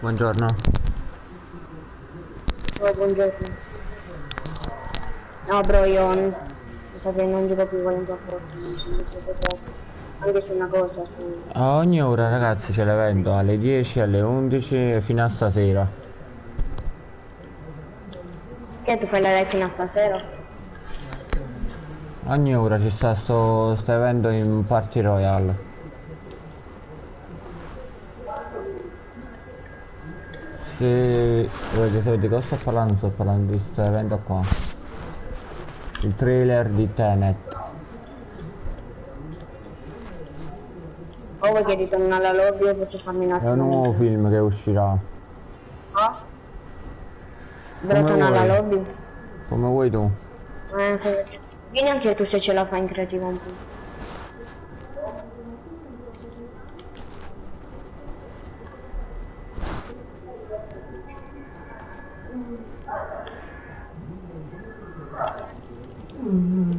Buongiorno. Oh, buongiorno. No, bro, io mi sa che non gioco più volendo a Fortnite, anche su una cosa, su... A ogni ora ragazzi c'è l'evento, alle 10, alle 11 e fino a stasera. Che tu fai la live fino a stasera? Ogni ora ci sta sto evento in Party Royale. Se volete sapere di cosa sto parlando di questo evento qua. Il trailer di Tenet. O vuoi che ritorno alla lobby o posso farmi un È un attimo... nuovo film che uscirà. Ah? Devo tornare alla lobby? Come vuoi tu. Vieni anche tu se ce la fai in creativa un po'.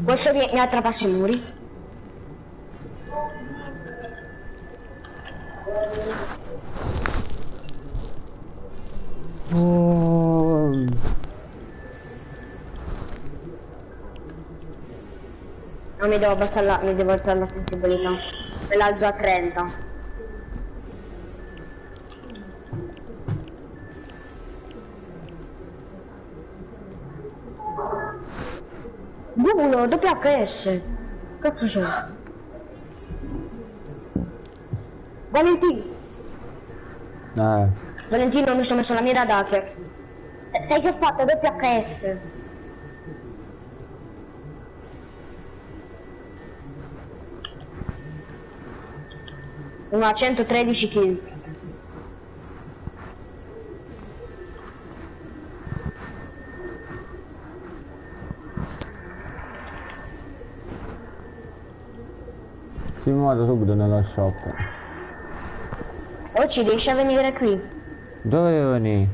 Questo mi attrapassa i muri. No, mi devo abbassare mi devo alzare la sensibilità. Me l'alzo a 30. Bubulo, WHS. Cazzo c'è? Valentino. Valentino, mi sono messo la mira da hacker. Sai che ho fatto? WHS. Una 113 kill. Sì, mi vado subito nello shop. Oh, ci riesci a venire qui? Dove devo venire?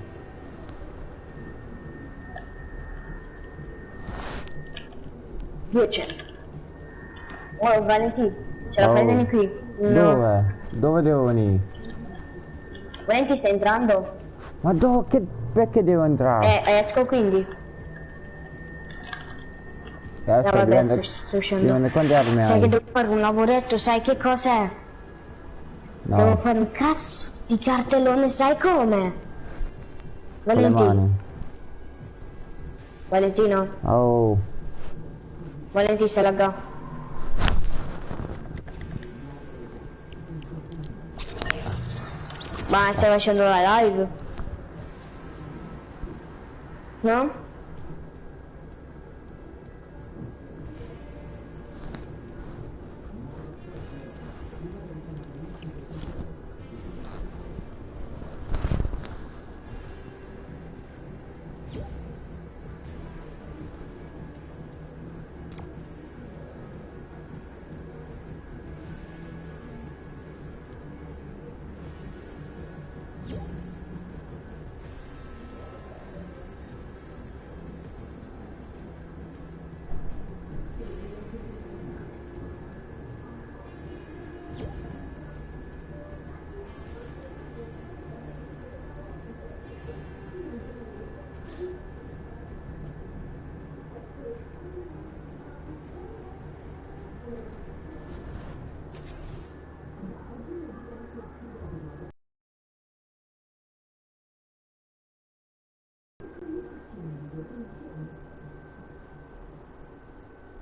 Dove? Oh, Valentino, ce la fai venire qui? No. Dove? Dove devo venire? Valentino, stai entrando? Ma dove? Perché devo entrare? Esco quindi. Adesso No, vabbè, sto uscendo. quanti armi Sai hai? che devo fare un lavoretto, sai che cos'è? No. Devo fare un cazzo di cartellone, sai come? Con le mani. Valentino? Oh. Valentino, sei lagga. Ma stai facendo la live? No?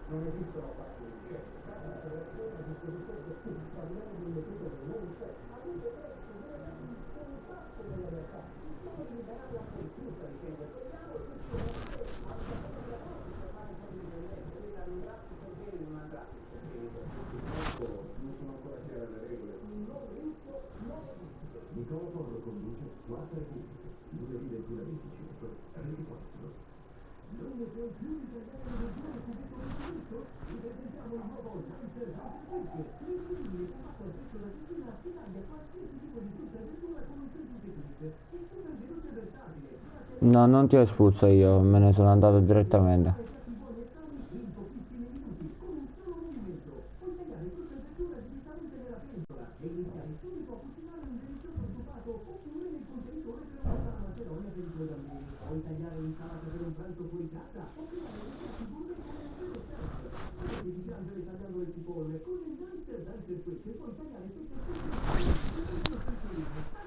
Non esistono fatti ricerche, la persona a disposizione di tutti, parliamo delle cose che non c'è. Avete preso un fatto della realtà, ci sono liberati anche il più, sta dicendo, speriamo che questo non sia anche la cosa, per fare un po' di riferimento, vedete hanno un grafico bene, non ha grafico bene, purtroppo non sono ancora chiare le regole. Non rischio, non rischio. Microfono conduce 4 pubbliche, lunedì 21-25, reti 4. Non ne puoi più italiano del giorno vi presentiamo il nuovo ninja+shop22, incredibile formato a prezzo da cucina che taglia qualsiasi tipo di frutta e verdura con un semplice clic. È super veloce e versatile. No, non ti ho espulso io, me ne sono andato direttamente. In pochissimi minuti, con un solo movimento, puoi tagliare frutta e verdura direttamente nella pentola e iniziare subito a cucinare un delizioso stufato oppure nel contenitore cena per i tuoi bambini. Puoi tagliare l'insalata per un pranzo fuori casa o creare una figura come un vero chef. Devi piangere tagliando le cipolle con il dicer quick e puoi tagliare tutto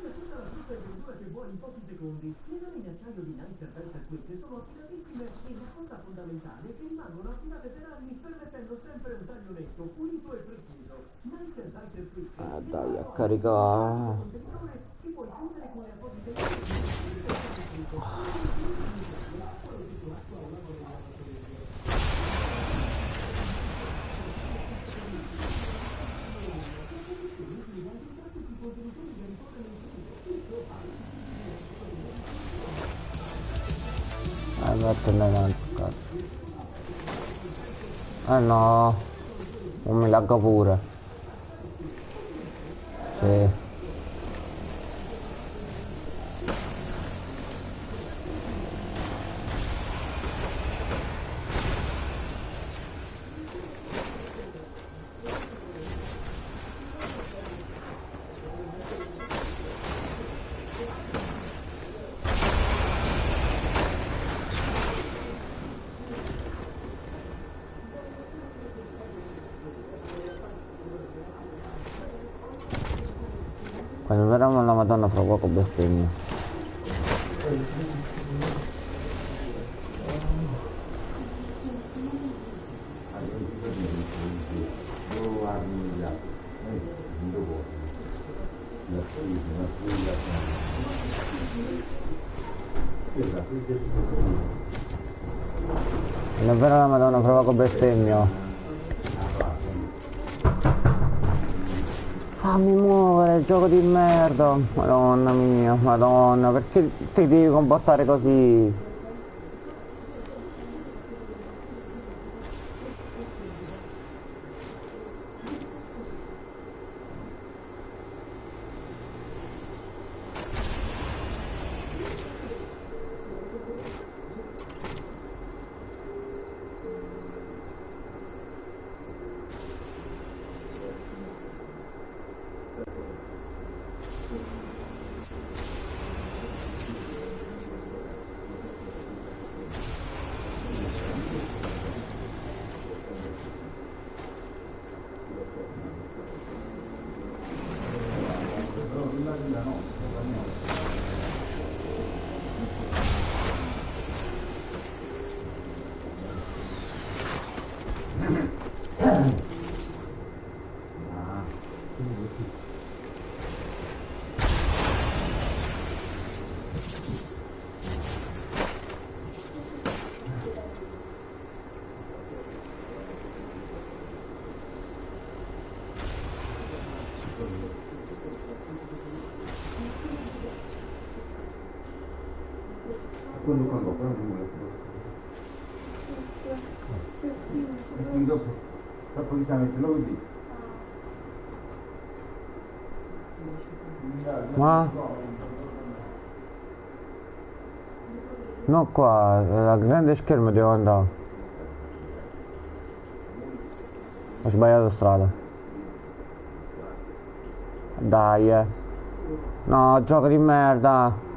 taglia tutta la frutta e verdura che vuoi in pochi secondi. Le lame in acciaio di dicer quick sono affilatissime e la cosa fondamentale è che rimangono affilate per anni permettendo sempre un taglio netto, pulito e preciso. Dicer quick Dai, a caricare. che puoi chiudere con le apposite Vattene avanti, cazzo. No, non mi lagga pure. Sì. Quando verrà una madonna fra poco bestemmia. Quando verrà la madonna fra poco bestemmia. Fammi muovere, gioco di merda. Madonna mia, madonna, perché ti devi comportare così? Quando dopo inizialmente lo vedi. Ma? No qua, la grande schermo devo andare. Ho sbagliato strada. Dai No, gioco di merda.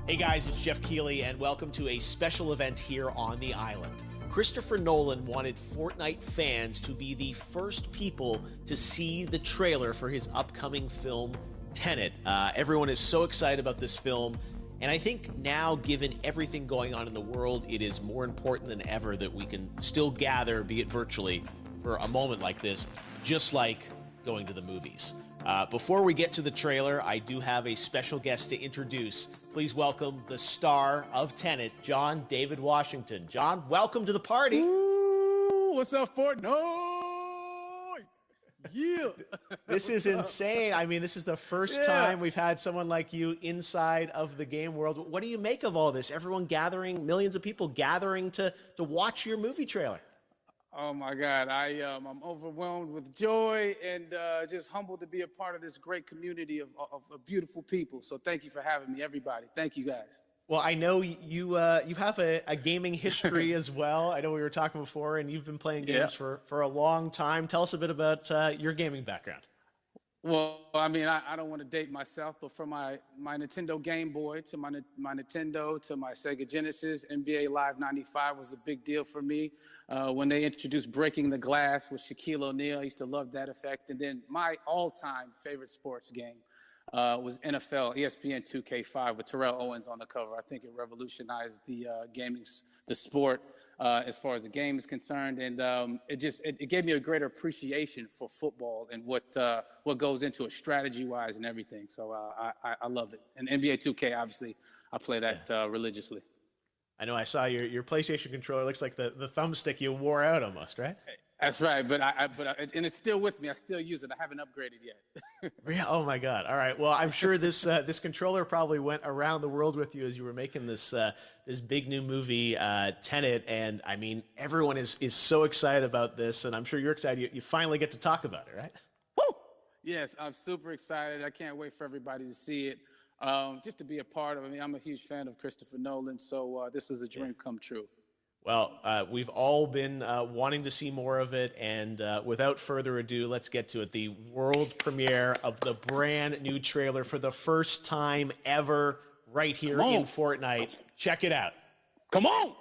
Hey guys, it's Jeff Keighley, and welcome to a special event here on the island. Christopher Nolan wanted Fortnite fans to be the first people to see the trailer for his upcoming film, Tenet. Everyone is so excited about this film, and I think now, given everything going on in the world, it is more important than ever that we can still gather, be it virtually, for a moment like this, just like going to the movies. Before we get to the trailer, I do have a special guest to introduce. Please welcome the star of Tenet, John David Washington. John, welcome to the party. Ooh, what's up, Fortnite? Yeah. This is insane. I mean, this is the first time we've had someone like you inside of the game world. What do you make of all this? Everyone gathering, millions of people gathering to watch your movie trailer. Oh my God, I'm overwhelmed with joy and just humbled to be a part of this great community of beautiful people. So thank you for having me, everybody. Thank you, guys. Well, I know you have a gaming history as well. I know we were talking before, and you've been playing games for a long time. Tell us a bit about your gaming background. Well, I mean, I don't want to date myself, but from my Nintendo Game Boy to my Nintendo to my Sega Genesis, NBA Live 95 was a big deal for me. When they introduced Breaking the Glass with Shaquille O'Neal, I used to love that effect. And then my all-time favorite sports game was NFL ESPN 2K5 with Terrell Owens on the cover. I think it revolutionized the the sport as far as the game is concerned, and it gave me a greater appreciation for football and what goes into it strategy-wise and everything. So I love it. And NBA 2K, obviously, I play that religiously. I know I saw your PlayStation controller. Looks like the thumbstick you wore out almost, right? That's right, but and it's still with me. I still use it. I haven't upgraded yet. Oh my God! All right. Well, I'm sure this controller probably went around the world with you as you were making this big new movie, Tenet. And I mean, everyone is so excited about this, and I'm sure you're excited. You finally get to talk about it, right? Woo! Yes, I'm super excited. I can't wait for everybody to see it. Just to be a part of it. I mean, I'm a huge fan of Christopher Nolan, so this is a dream come true. Well, we've all been wanting to see more of it, and without further ado, let's get to it. The world premiere of the brand new trailer for the first time ever right here in Fortnite. Check it out. Come on!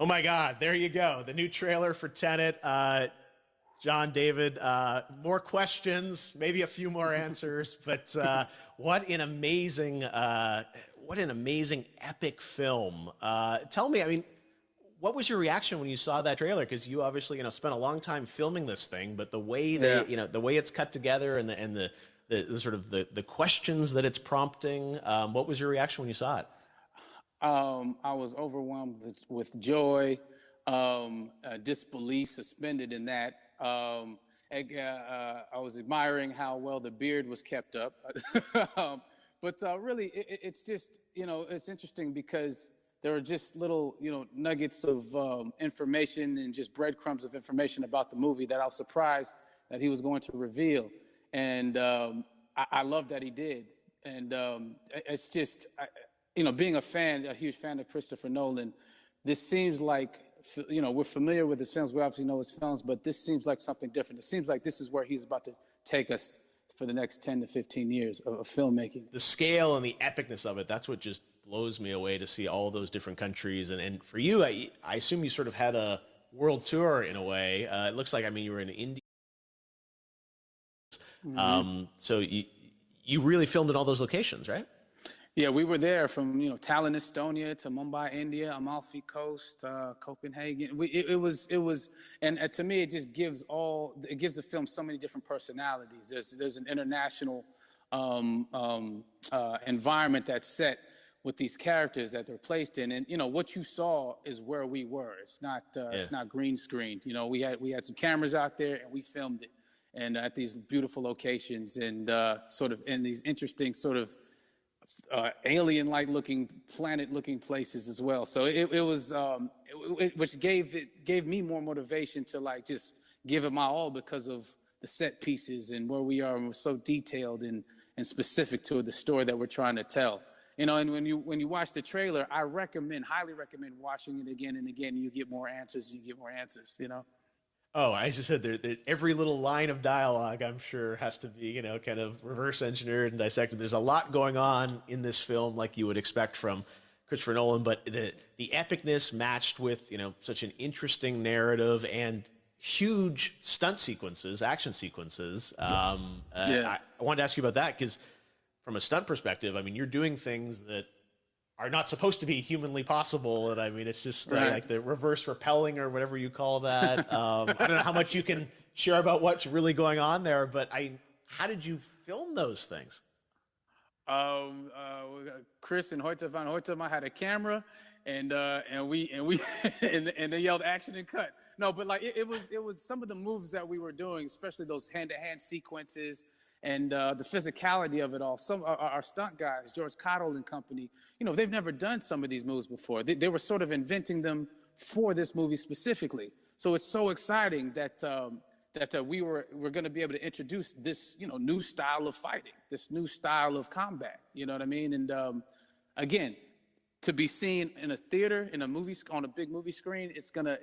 Oh my God, there you go. The new trailer for Tenet. John, David, more questions, maybe a few more answers, but what an amazing epic film. Tell me, I mean, what was your reaction when you saw that trailer? Because you obviously, spent a long time filming this thing, but the way Yeah. the way it's cut together and the sort of the questions that it's prompting, what was your reaction when you saw it? I was overwhelmed with joy, disbelief, suspended in that. I was admiring how well the beard was kept up. But really, it's just, it's interesting because there are just little, nuggets of information and just breadcrumbs of information about the movie that I was surprised that he was going to reveal. And I love that he did. And it's just, being a huge fan of Christopher Nolan, this seems like, we're familiar with his films. We obviously know his films, but this seems like something different. It seems like this is where he's about to take us for the next 10 to 15 years of filmmaking. The scale and the epicness of it, that's what just blows me away to see all those different countries. And for you, I assume you sort of had a world tour in a way. It looks like, I mean, you were in India. Mm-hmm. So you really filmed in all those locations, right? Yeah, we were there from Tallinn, Estonia, to Mumbai, India, Amalfi Coast, Copenhagen. It was, and to me, it just gives the film so many different personalities. There's an international environment that's set with these characters that they're placed in, and what you saw is where we were. It's not green screened. We had some cameras out there and we filmed it, and at these beautiful locations and sort of in these interesting sort of alien-like looking, planet-looking places as well. So which gave me more motivation to just give it my all because of the set pieces and where we are, and we're so detailed and specific to the story that we're trying to tell. And when you watch the trailer, I highly recommend watching it again and again. You get more answers. Oh, I just said every little line of dialogue, I'm sure, has to be, kind of reverse engineered and dissected. There's a lot going on in this film, like you would expect from Christopher Nolan, but the epicness matched with, such an interesting narrative and huge stunt sequences, action sequences. I wanted to ask you about that because from a stunt perspective, I mean, you're doing things that are not supposed to be humanly possible. And I mean, it's just like the reverse rappelling or whatever you call that. I don't know how much you can share about what's really going on there, but how did you film those things? Chris and Hoyte van Hoytema had a camera, and they yelled action and cut. No, but it was some of the moves that we were doing, especially those hand-to-hand sequences. And the physicality of it all. Some our stunt guys, George Cottle and company, they've never done some of these moves before. They were sort of inventing them for this movie specifically. So it's so exciting that we're going to be able to introduce this new style of fighting, this new style of combat. You know what I mean? And again, to be seen in a theater, in a movie, on a big movie screen, it's gonna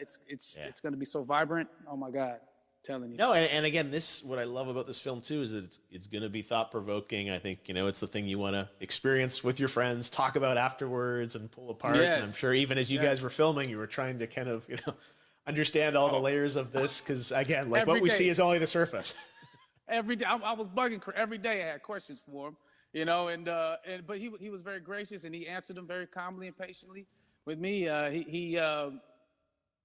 be so vibrant. Oh my God. Telling you. No, and again, what I love about this film too is that it's going to be thought provoking. I think it's the thing you want to experience with your friends, talk about afterwards, and pull apart. Yes. And I'm sure even as you guys were filming, you were trying to kind of understand all the layers of this because again, like what we see is only the surface. Every day, I was bugging every day. I had questions for him, but he was very gracious and he answered them very calmly and patiently with me.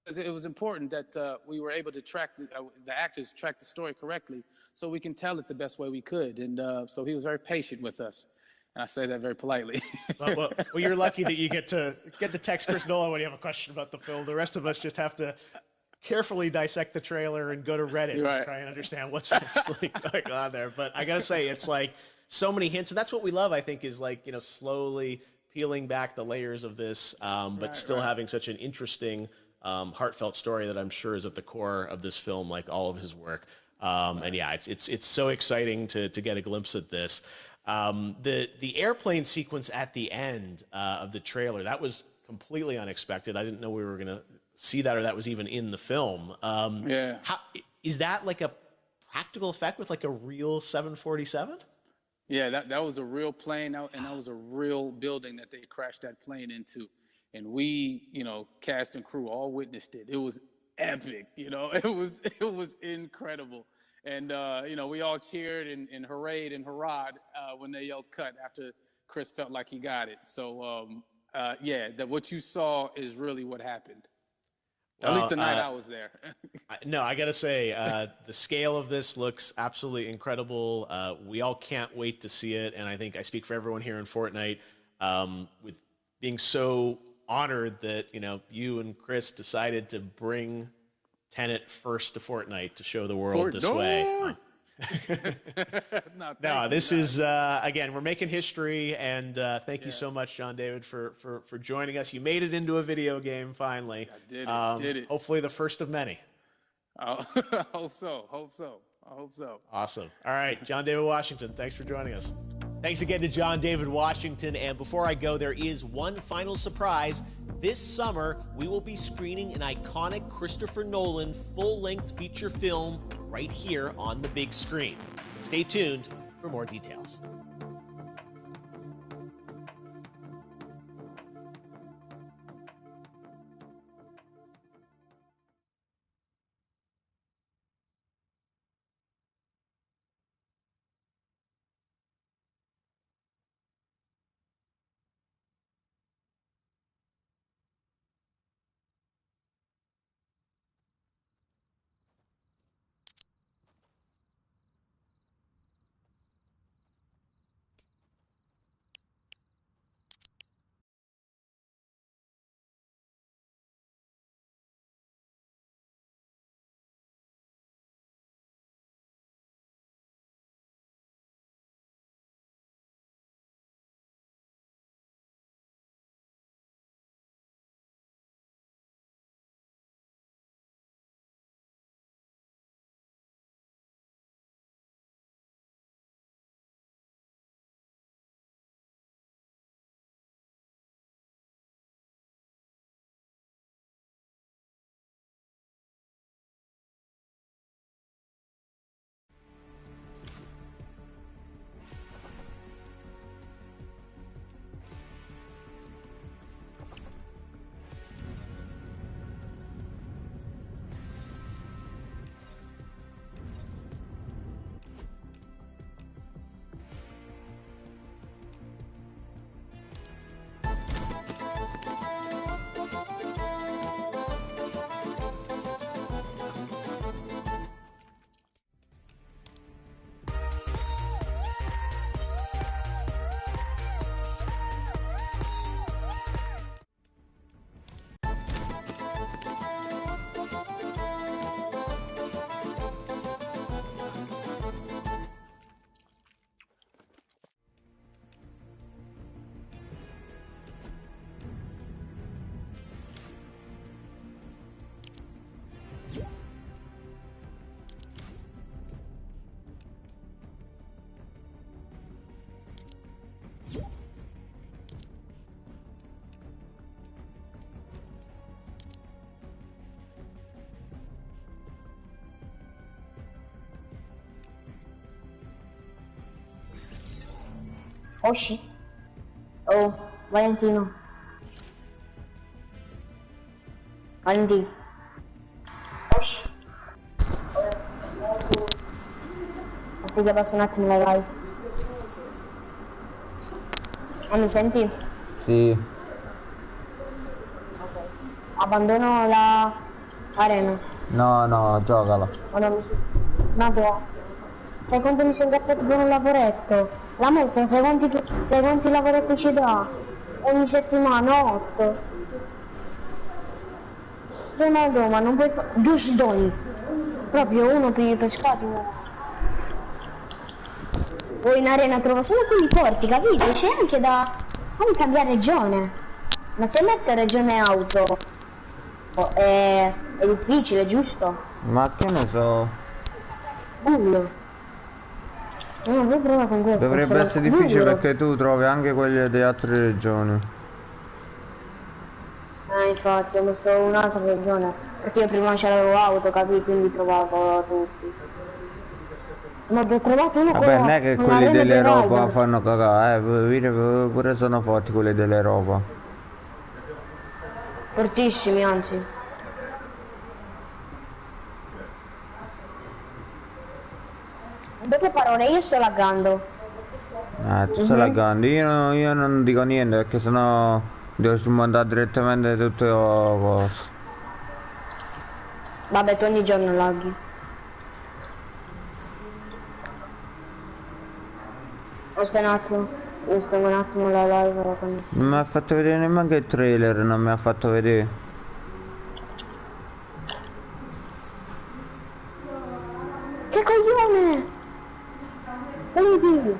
It was important that we were able to track the actors track the story correctly, so we can tell it the best way we could. And so he was very patient with us, and I say that very politely. well, you're lucky that you get to text Chris Nolan when you have a question about the film. The rest of us just have to carefully dissect the trailer and go to Reddit to try and understand what's really going on there. But I gotta say, it's like so many hints, and that's what we love. I think is slowly peeling back the layers of this, but still having such an interesting. Heartfelt story that I'm sure is at the core of this film, like all of his work. And yeah, it's so exciting to get a glimpse at this. The airplane sequence at the end of the trailer, that was completely unexpected. I didn't know we were going to see that, or that was even in the film. Is that like a practical effect with like a real 747? Yeah, that was a real plane, and that was a real building that they crashed that plane into. and we, you know, cast and crew all witnessed it. It was epic, you know. It was incredible. And, you know, we all cheered and hoorayed and hurrahed when they yelled cut after Chris felt like he got it. So, yeah, what you saw is really what happened. At least the night I was there. No, I got to say, the scale of this looks absolutely incredible. We all can't wait to see it. And I think I speak for everyone here in Fortnite with being so honored that, you know, you and Chris decided to bring Tenet first to Fortnite to show the world this way. No, this is, again, we're making history, and thank you so much, John David, for joining us. You made it into a video game, finally. I did it. Hopefully the first of many. I hope so. Awesome. All right, John David Washington, thanks for joining us. Thanks again to John David Washington, and before I go, there is one final surprise. This summer, we will be screening an iconic Christopher Nolan full-length feature film right here on the big screen. Stay tuned for more details. Oh shit. Oh, Valentino. Oh shit. Aspetta, passo un attimo la live. Oh, mi senti? Sì. Ok. Abbandono la arena. No, giocala. Oh, no, ma boh. Sai quanto mi sono incazzato per un lavoretto? La maestra, sai quanti lavoretti ci dà? Ogni settimana, 8. Ronaldo, ma non puoi fare... 2 sdoni. Proprio uno per squadra. Poi in arena trovo solo quelli forti, capito? C'è anche da... Fammi cambiare regione. Ma se metto regione auto... È difficile, giusto? Ma che ne so. Bullo. No, voi prova con questo. Dovrebbe essere difficile perché tu trovi anche quelli di altre regioni. Infatti, ho messo un'altra regione. Perché io prima c'avevo auto, capì? Quindi trovavo tutti. Ma ho trovato uno. Vabbè, non è che quelli dell'Europa fanno cagare, pure sono forti quelli dell'Europa. Fortissimi, anzi. In poche parole, io sto laggando. Tu stai laggando, io non dico niente perché sennò devo smandare direttamente tutte le cose. Vabbè, tu ogni giorno laghi. Aspetta un attimo, io spengo un attimo la live. La connessione. Non mi ha fatto vedere nemmeno il trailer, non mi ha fatto vedere. Che coglione! Vedi?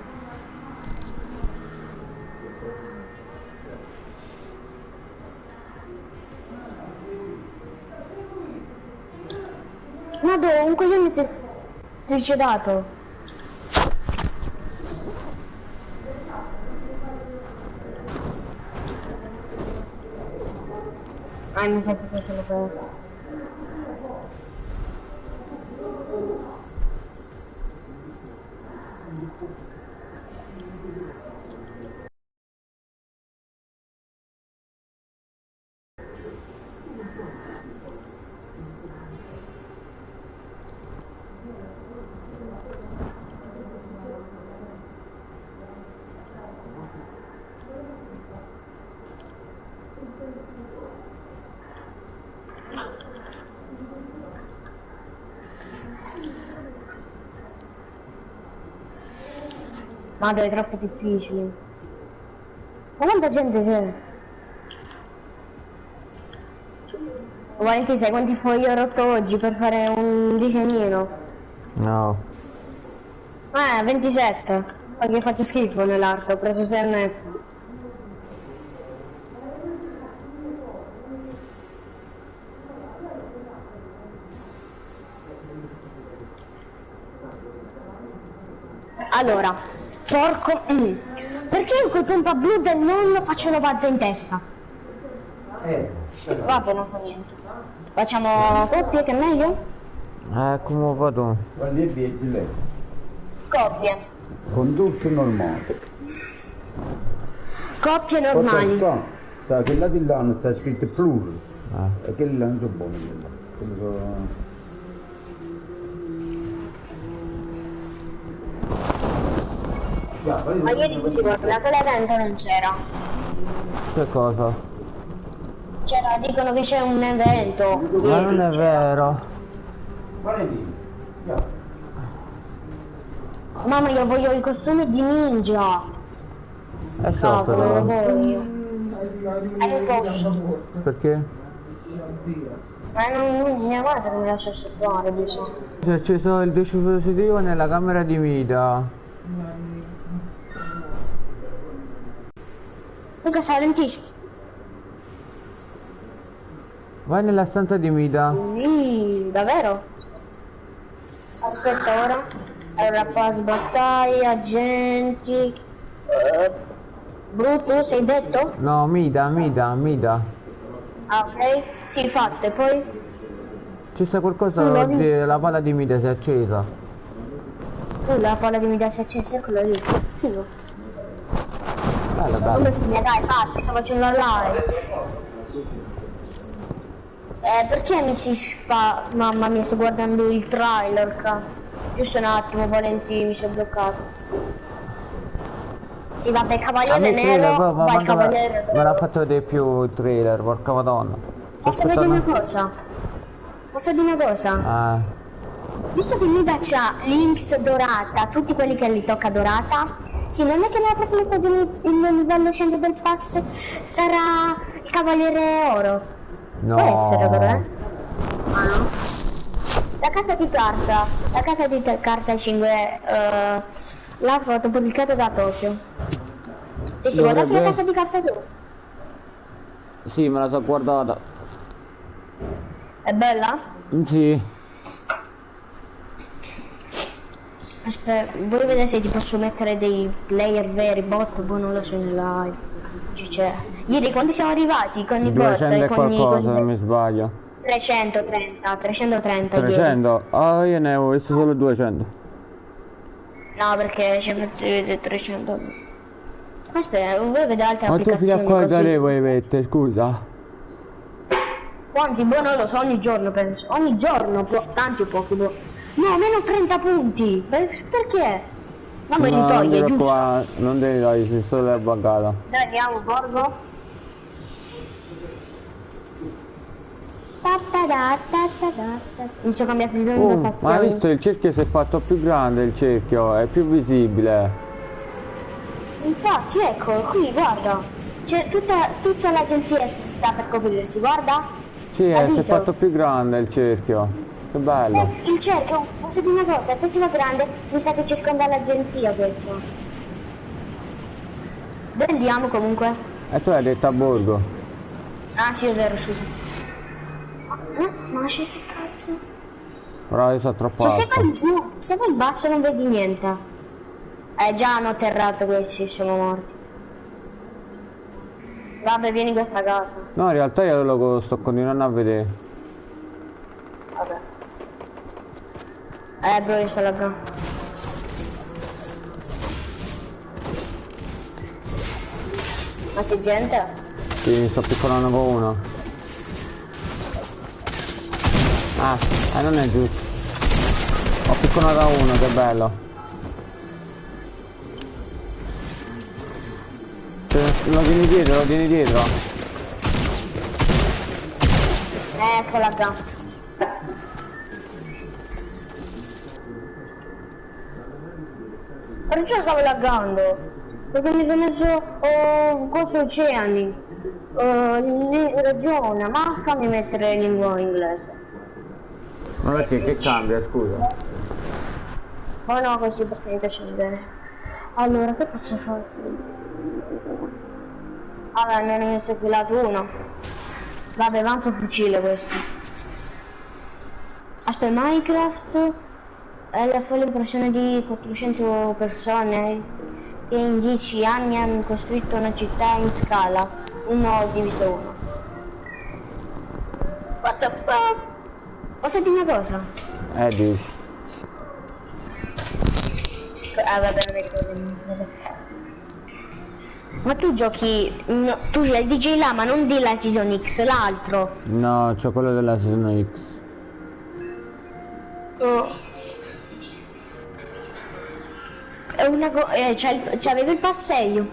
Madò, un coglione si è suicidato. Mi sa che questo l'ho perso. Madò, è troppo difficile. Ma quanta gente c'è? Valenti, sai quanti fogli ho rotto oggi per fare un disegnino? No. 27. Perché faccio schifo nell'arco, ho preso 6,5. Allora, porco... Perché io col pompa blu del nonno faccio 90 in testa? Vabbè, non fa niente. Facciamo coppie, che è meglio? Come vado? Quando è vedi lei? Coppie. Con tutto normale. Coppie normali. Sta che là di là non sta scritto plural. E che là non so buono quello so... Ma ieri ti si guarda che l'evento non c'era. Che cosa? C'era, dicono che c'è un evento. Ma non è vero. Mamma, io voglio il costume di ninja. È sotto non lo però. voglio. Non posso. Perché? Ma non, mia madre non mi lascia accettare, bisogna. Si è acceso il dispositivo nella camera di Mida. Mica silentista. Vai nella stanza di Mida. Davvero? Aspetta ora. Allora, pass battaglia, agenti. Brutus, hai detto? No, Mida. Ah, ok. Sì, fatte, poi. C'è sta qualcosa la palla di Mida si è accesa. La palla di Midas accesa, quella lì. Figo. Bella, bella. Come si mi dai, infatti, sto facendo la live. Perché mi si fa... Mamma mia, sto guardando il trailer, Giusto un attimo, Valentino, mi sono bloccato. Sì, vabbè, cavaliere nero, vai cavaliere. Me l'ha fatto vedere più il trailer, porca madonna. Posso vedere una cosa? Posso dire una cosa? Visto che Mida c'ha l'Inx dorata, tutti quelli che li tocca dorata, sì, non è che nella prossima stagione il livello 100 del pass sarà il cavaliere oro? No. Può essere però, Ah no? La casa di carta 5, l'ha foto pubblicata da Tokyo. Ti sei guardato la casa di carta tu? Sì, me la so guardata. È bella? Sì. Aspetta, vuoi vedere se ti posso mettere dei player veri, bot, poi non lo so in live. C'è. Ieri quando siamo arrivati con i bot e con qualcosa, non mi sbaglio. 330 300? ieri. Ah, io ne avevo visto solo 200. No, perché c'è vedere 300. Aspetta, vuoi vedere altre Ma tu applicazioni fino a qua così? vuoi mettere, scusa? Quanti? Boh, non lo so, ogni giorno penso. Ogni giorno, tanti o pochi, boh. No, meno 30 punti. Perché? No, me li toglie, giusto? Qua, non devi togliere, sei solo la buggata. Dai, andiamo, borgo. Mi sono cambiato il livello di Ma hai visto, il cerchio si è fatto più grande, il cerchio, è più visibile. Infatti, ecco, qui, guarda. C'è tutta l'agenzia si sta per coprirsi, guarda. Sì, si è fatto più grande il cerchio. Che bello. Il cerchio, posso dire una cosa, se si fa grande, mi sa che circonda l'agenzia questo. Dove andiamo comunque? E tu hai detto a borgo. Ah sì, è vero, scusa. Ma c'è che cazzo? Però io sono troppo alto. Se vai giù, se vai in basso non vedi niente. Già hanno atterrato questi, siamo morti. Vabbè, vieni in questa casa. No, in realtà io lo sto continuando a vedere. Vabbè. Bro, io sto laggando. Ma c'è gente? Sì, mi sto piccolando con uno. Non è giusto. Ho piccolato uno, che bello. Lo tieni dietro, lo tieni dietro. Sto laggando. Perciò stavo laggando? Perché mi sono messo cose oceani. Ragione, ma fammi mettere lingua inglese. Ma perché che cambia, scusa? Oh no, così perché mi piace bene. Allora, che posso fare? Vabbè, me ne ho messo filato uno. Vabbè, manco fucile questo. Aspetta, Minecraft è la folle impressione di 400 persone che in 10 anni hanno costruito una città in scala 1 diviso 1. What the fuck? Posso dire una cosa? Dici. Vabbè, non mi ricordo niente. Ma tu giochi... No, tu hai il DJ là, ma non della Season X, l'altro. No, c'ho quello della Season X. Oh. È una cosa... c'avevi il passeggio?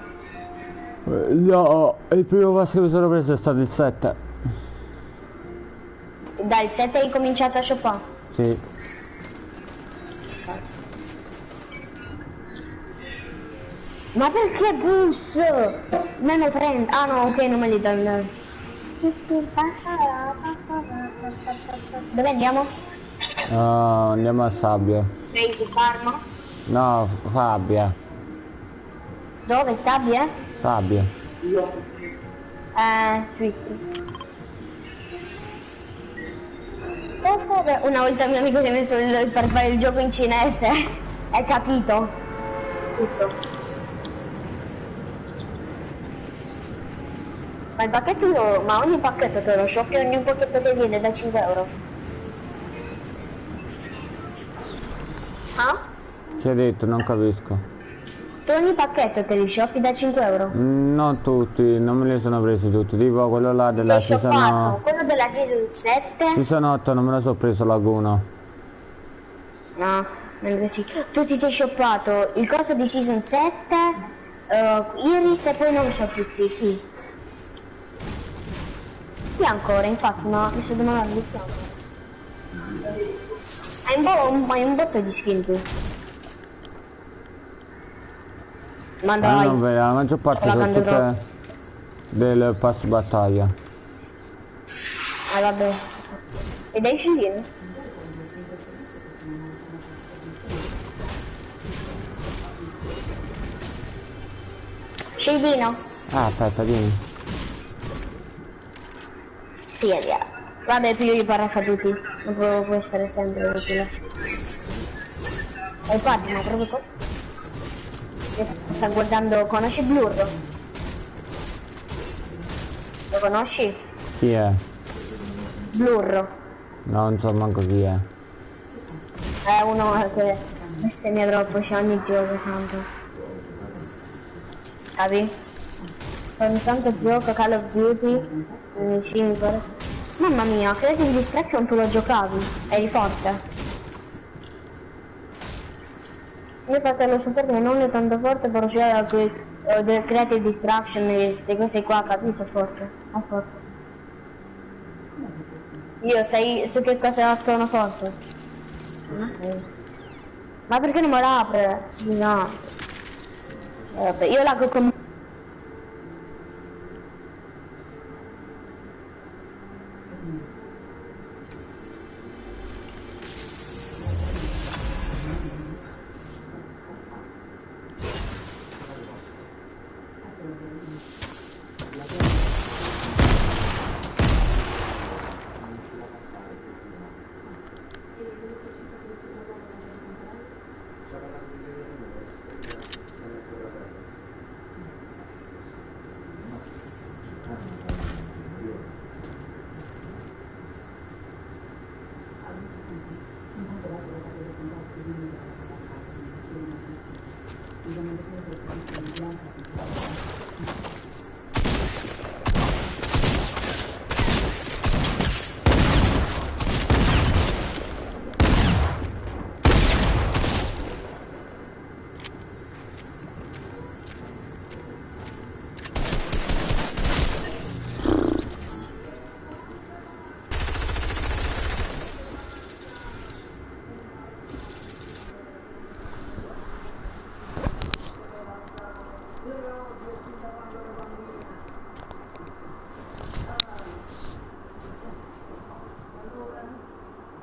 No, il primo passo che mi sono preso è stato il 7. Dal 7 hai cominciato a shoppare? Sì. Ma perché bus? Meno 30. Ah no, ok, non me li danno. Dove andiamo? Andiamo a Sabbia. Crazy Farm? No, Fabbia. Dove? Sabbia? Sabbia. Sweet. Una volta un mio amico si è messo per fare il gioco in cinese. Hai capito? Tutto. Ma il pacchetto, ma ogni pacchetto te lo shoppi, ogni pacchetto che viene da 5 euro. Ah? Che hai detto? Non capisco. Tu ogni pacchetto te li shoppi da 5 euro? Non tutti, non me li sono presi tutti, tipo quello là della Season 8. Quello della Season 7? Season 8 non me lo so preso Laguna. No, non è così. Tu ti sei shoppato il coso di Season 7, Iris e poi non so più chi. Chi ancora? Infatti, ma mi sto domandando di più. Hai un botto di skin tu. Ma dai. Non vedo, la maggior parte sono tutte del pass battaglia. Vabbè. E dai scendino? Scendino? Aspetta, vieni. Sì, via. Vabbè, piglio i paracaduti. Non può essere sempre utile. E infatti, ma proprio sta guardando, conosci Blur? Lo conosci? Chi è? Blur. No, non so manco chi è. È uno che bestemmia troppo, c'è ogni gioco santo. Capi? Ogni tanto gioco Call of Duty, mi 5. Mamma mia, Creative Distraction tu lo giocavi, eri forte. Mio fratello Super non è tanto forte, però c'era del Creative Distraction e queste cose qua, capisci? È forte, è forte. Io sai su che cosa sono forte? Ma perché non me la apre? No. Vabbè, io la con...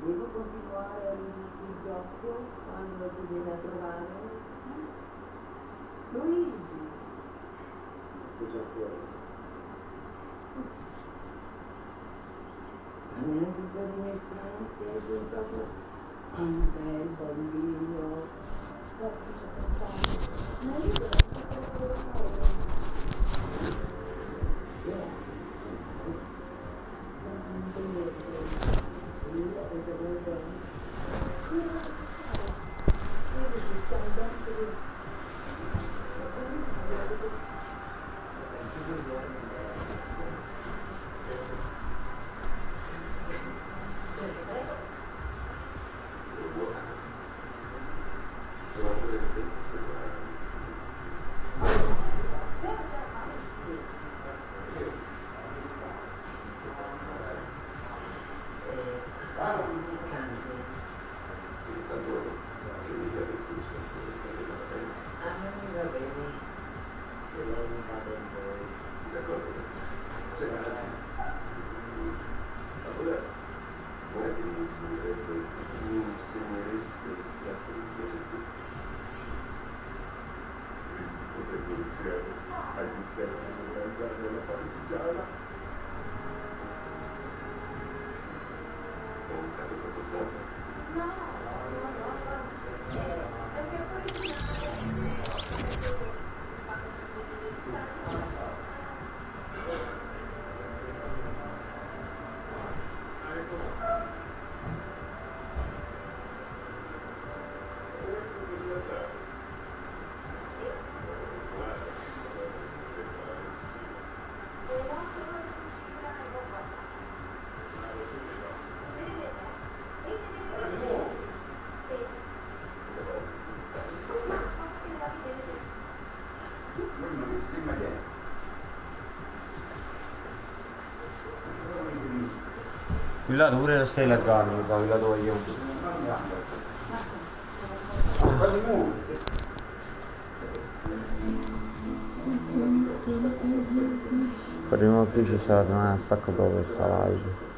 Devo continuare il gioco quando ti viene a trovare? Luigi! Che gioco è? Ma neanche per un istante hai pensato a un bel bambino. Certo che c'è qualcosa. Ma io devo fare. Qui là pure lo stai laggando, mi sa, qui lato voglio. Prima qui ci sarà, non è stacco proprio questa live.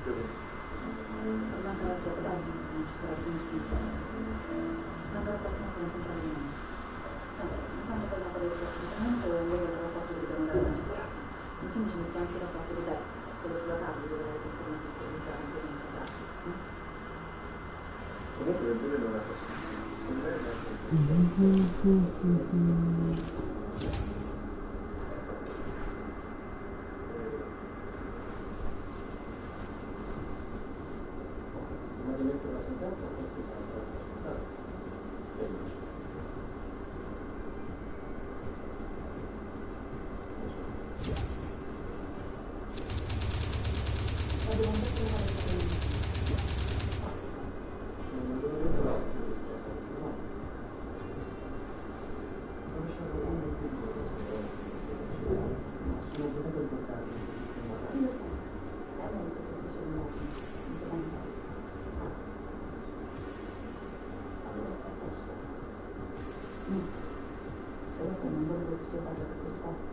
Solo che non volevo spiegare perché sto.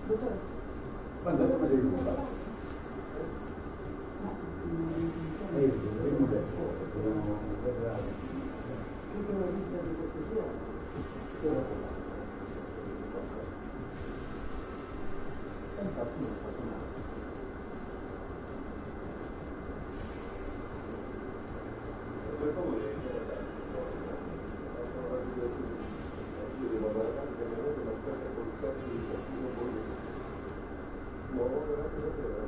Dottore. Quando come devi fare? Primo del fuoco, dobbiamo vedere. Tutto lo rischio di cortesia. Infatti non faccio male. Per favore, io devo andare avanti, ma aspetta con il cazzo di nuovo veramente